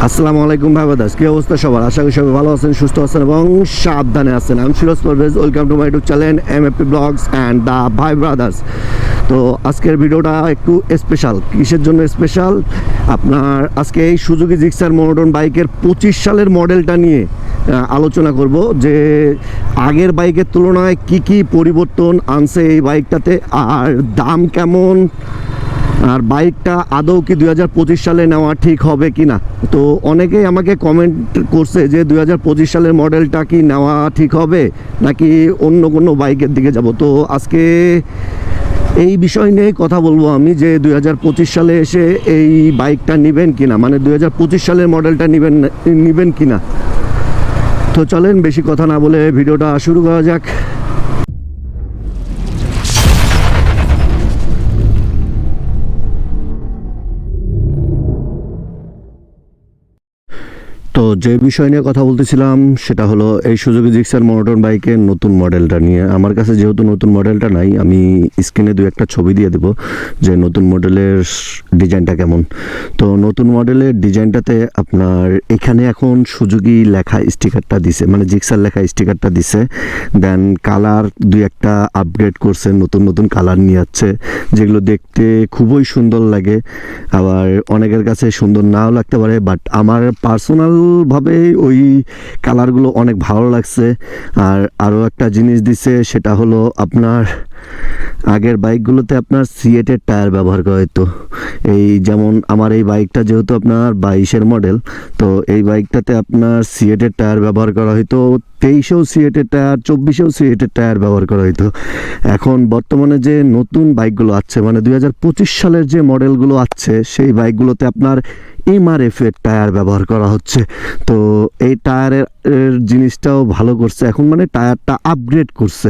আসসালামু আলাইকুম ভাই ব্রাদার্স, কি অবস্থা সবার? আশা করি সবাই ভালো আছেন, সুস্থ আছেন এবং সাবধানে আছেন। আমি Firoz Parvez, welcome to my YouTube channel MAP blogs and the Bhai brothers. তো আজকের ভিডিওটা একটু স্পেশাল। কিসের জন্য স্পেশাল? আপনার আজকে এই সুজুকি জিক্সার মনোটন বাইকের 25 সালের মডেলটা নিয়ে আলোচনা করব, যে আগের বাইকের তুলনায় কি কি পরিবর্তন আনছে এই বাইকটাতে, আর দাম কেমন, আর বাইকটা আদৌ কি 2025 সালে নেওয়া ঠিক হবে কি না। তো অনেকেই আমাকে কমেন্ট করছে যে 2025 সালের মডেলটা কি নেওয়া ঠিক হবে নাকি অন্য কোনো বাইকের দিকে যাব। তো আজকে এই বিষয় নিয়ে কথা বলবো আমি, যে 2025 সালে এসে এই বাইকটা নেবেন কিনা, মানে 2025 সালের মডেলটা নেবেন কিনা। তো চলেন বেশি কথা না বলে ভিডিওটা শুরু করা যাক। তো যে বিষয় নিয়ে কথা বলতেছিলাম সেটা হলো এই সুজুকি জিক্সার মনোটন বাইকের নতুন মডেলটা নিয়ে। আমার কাছে যেহেতু নতুন মডেলটা নাই, আমি স্ক্রিনে দু একটা ছবি দিয়ে দেবো যে নতুন মডেলের ডিজাইনটা কেমন। তো নতুন মডেলের ডিজাইনটাতে আপনার এখানে এখন সুজুকি লেখা স্টিকারটা দিছে, মানে জিক্সার লেখা স্টিকারটা দিছে। দেন কালার দুই একটা আপগ্রেড করছে, নতুন নতুন কালার নিয়ে যাচ্ছে, যেগুলো দেখতে খুবই সুন্দর লাগে। আবার অনেকের কাছে সুন্দর নাও লাগতে পারে, বাট আমার পার্সোনাল ভাবে ওই কালারগুলো অনেক ভালো লাগছে। আর আরও একটা জিনিস দিছে, সেটা হলো আপনার আগের বাইকগুলোতে আপনার সিএটের টায়ার ব্যবহার করা হতো। এই যেমন আমার এই বাইকটা যেহেতু আপনার 22-এর মডেল, তো এই বাইকটাতে আপনার সিএটের টায়ার ব্যবহার করা হতো। 23-এও সিএটের টায়ার, 24-এও সিএটের টায়ার ব্যবহার করা হতো। এখন বর্তমানে যে নতুন বাইকগুলো আছে, মানে 2025 সালের যে মডেলগুলো আছে, সেই বাইকগুলোতে আপনার এমআরএফের টায়ার ব্যবহার করা হচ্ছে। তো এই টায়ারের জিনিসটাও ভালো করছে এখন, মানে টায়ারটা আপগ্রেড করছে।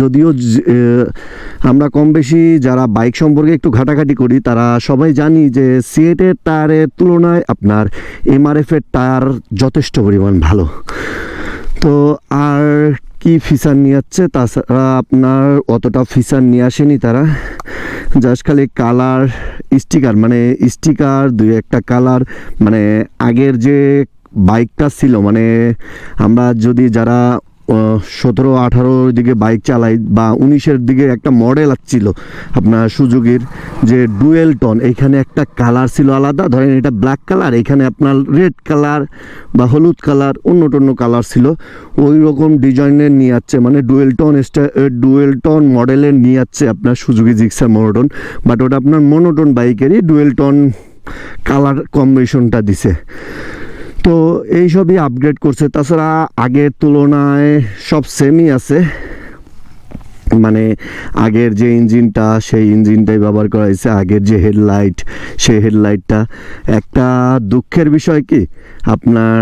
যদিও আমরা কম বেশি যারা বাইক সম্পর্কে একটু ঘাটাঘাটি করি, তারা সবাই জানি যে সিএটের টায়ারের তুলনায় আপনার এমআরএফের টায়ার যথেষ্ট পরিমাণ ভালো। তো আর কি ফিচার নিয়ে যাচ্ছে, তাছাড়া আপনার অতটা ফিচার নিয়ে আসেনি তারা। জাস্ট খালি কালার স্টিকার, মানে স্টিকার দুই একটা কালার, মানে আগের যে বাইকটা ছিল, মানে আমরা যদি যারা 17-18 দিকে বাইক চালাই বা 19-এর দিকে একটা মডেল আসছিল আপনার সুজুকির, যে ডুয়েল টোন, এইখানে একটা কালার ছিল আলাদা, ধরেন এটা ব্ল্যাক কালার, এখানে আপনার রেড কালার বা হলুদ কালার, অন্য কালার ছিল, ওই রকম ডিজাইনের নিয়ে যাচ্ছে, মানে ডুয়েল টোন মডেলের নিয়ে যাচ্ছে আপনার সুজুকি জিক্সার মনোটন। বাট ওটা আপনার মনোটন বাইকেরই ডুয়েল টোন কালার কম্বিনেশনটা দিছে। তো এইসবই আপগ্রেড করছে। তাছাড়া আগের তুলনায় সব সেমই আছে, মানে আগের যে ইঞ্জিনটা সেই ইঞ্জিনটাই ব্যবহার করা হয়েছে। আগের যে হেডলাইট, সেই হেডলাইটটা, একটা দুঃখের বিষয় কি আপনার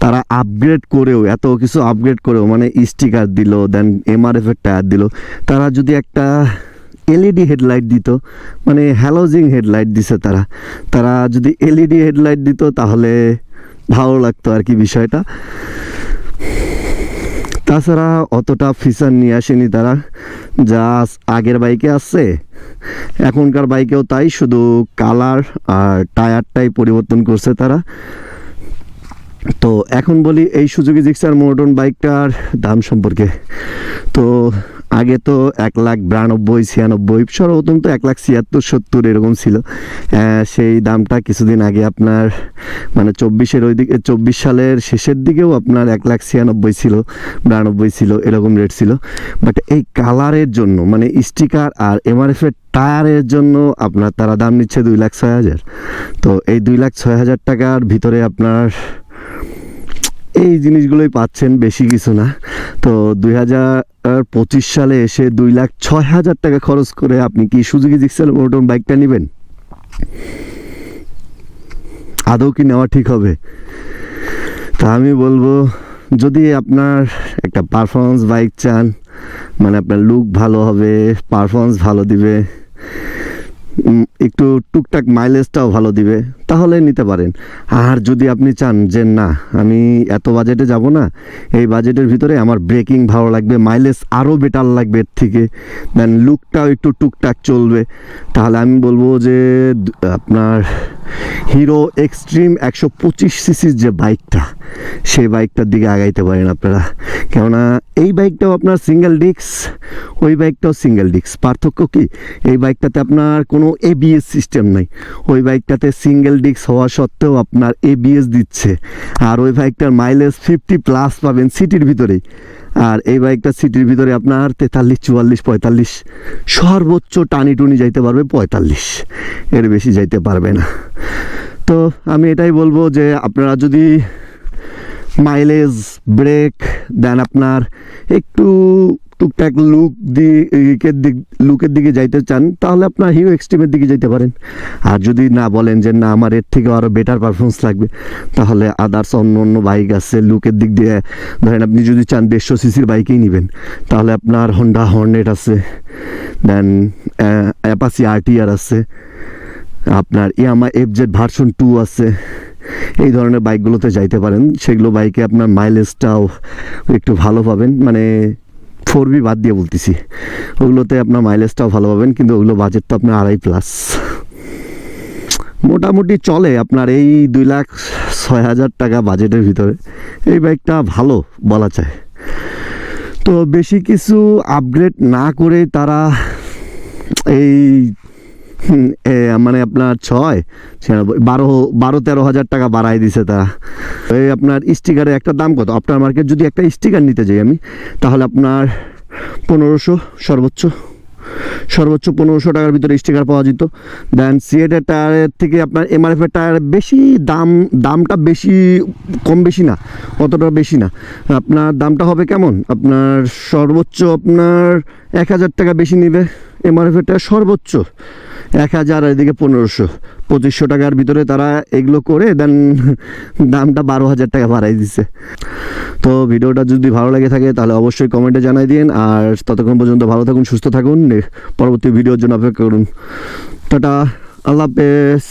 তারা আপগ্রেড করেও, এত কিছু আপগ্রেড করেও, মানে স্টিকার দিল, দেন এমআরএফের টায়ার দিল, তারা যদি একটা এলইডি হেডলাইট দিত, মানে হ্যালোজিং হেডলাইট দিছে তারা যদি এলইডি হেডলাইট দিত তাহলে ভালো লাগতো আর কি বিষয়টা। তাছাড়া অতটা ফিচার নিয়ে আসেনি তারা, যা আগের বাইকে আছে এখনকার বাইকেও তাই, শুধু কালার আর টায়ারটাই পরিবর্তন করছে তারা। তো এখন বলি এই সুজুকি জিক্সার মনোটন বাইকটার দাম সম্পর্কে। তো আগে তো 1,92,96, সর্বপ্রথম তো 1,76,70 এরকম ছিল। সেই দামটা কিছুদিন আগে আপনার মানে 24 সালের শেষের দিকেও আপনার 1,96,000 ছিল, 92 ছিল, এরকম রেট ছিল। বাট এই কালারের জন্য, মানে স্টিকার আর এমআরএফের টায়ারের জন্য আপনার তারা দাম নিচ্ছে 2,06,000। তো এই 2,06,000 টাকার ভিতরে আপনার এই জিনিসগুলোই পাচ্ছেন, বেশি কিছু না। তো 2025 সালে এসে 2,06,000 টাকা খরচ করে আপনি কি সুজুকি জিক্সার মনোটন বাইকটা নেবেন? আদৌ কি নেওয়া ঠিক হবে? তা আমি বলবো, যদি আপনার একটা পারফরমেন্স বাইক চান, মানে আপনার লুক ভালো হবে, পারফরমেন্স ভালো দিবে, একটু টুকটাক মাইলেজটাও ভালো দিবে, তাহলে নিতে পারেন। আর যদি আপনি চান যে না আমি এত বাজেটে যাব না, এই বাজেটের ভিতরে আমার ব্রেকিং ভালো লাগবে, মাইলেজ আরও বেটার লাগবে এর থেকে, দেন লুকটাও একটু টুকটাক চলবে, তাহলে আমি বলবো যে আপনার হিরো এক্সট্রিম 125 সিসির যে বাইকটা, সেই বাইকটার দিকে আগাইতে পারেন আপনারা। কেননা এই বাইকটাও আপনার সিঙ্গেল ডিস্ক, ওই বাইকটাও সিঙ্গেল ডিস্ক। পার্থক্য কি, এই বাইকটাতে আপনার কোনো এবিএস সিস্টেম নাই, ওই বাইকটাতে সিঙ্গেল ডিস্ক হওয়া সত্ত্বেও আপনার এবিএস দিচ্ছে। আর ওই বাইকটার মাইলেজ 50+ পাবেন সিটির ভিতরেই, আর এই বাইকটা সিটির ভিতরে আপনার 43, 44, 45, সর্বোচ্চ টানি টুনি যাইতে পারবে 45, এর বেশি যাইতে পারবে না। তো আমি এটাই বলবো যে আপনারা যদি মাইলেজ, ব্রেক, দেন আপনার একটু টুকটাক লুকের দিকে যাইতে চান, তাহলে আপনার হিরো এক্সট্রিমের দিকে যাইতে পারেন। আর যদি না বলেন যে না আমার এর থেকে আরও বেটার পারফরমেন্স লাগবে, তাহলে আদার্স অন্য অন্য বাইক আছে লুকের দিক দিয়ে। ধরেন আপনি যদি চান 150 সিসির বাইকেই নেবেন, তাহলে আপনার হন্ডা হর্নেট আছে, দেন অ্যাপাচি আরটিআর আছে, আপনার ইয়ামা এফজেড ভার্সন 2 আছে। এই ধরনের বাইকগুলোতে যাইতে পারেন, সেগুলো বাইকে আপনার মাইলেজটাও একটু ভালো পাবেন, মানে 4B বাদ দিয়ে বলতেছি, ওগুলোতে আপনার মাইলেজটাও ভালো পাবেন, কিন্তু ওগুলো বাজেটটা আপনার 2.5+। মোটামুটি চলে আপনার এই 2,06,000 টাকা বাজেটের ভিতরে এই বাইকটা ভালো বলা যায়। তো বেশি কিছু আপগ্রেড না করে তারা এই মানে আপনার 12-13,000 টাকা বাড়াই দিছে তারা। এই আপনার স্টিকারের একটা দাম কত, আপনার মার্কেট যদি একটা স্টিকার নিতে যাই আমি, তাহলে আপনার 1500, সর্বোচ্চ 1500 টাকার ভিতরে স্টিকার পাওয়া যেত। দেন সিএটের টায়ারের থেকে আপনার এমআরএফের টায়ার বেশি দামটা বেশি, কম বেশি না, অতটা বেশি না। আপনার দামটা হবে কেমন, আপনার সর্বোচ্চ আপনার 1,000 টাকা বেশি নেবে এমআরএফের টায়ার, সর্বোচ্চ 1,000, এদিকে 1500-2500 টাকার ভিতরে তারা এগুলো করে দেন দামটা 12,000 টাকা বাড়াই দিচ্ছে। তো ভিডিওটা যদি ভালো লাগে থাকে তাহলে অবশ্যই কমেন্টে জানাই দিন। আর ততক্ষণ পর্যন্ত ভালো থাকুন, সুস্থ থাকুন, পরবর্তী ভিডিওর জন্য অপেক্ষা করুন। টাটা, আল্লাহ হাফেজ।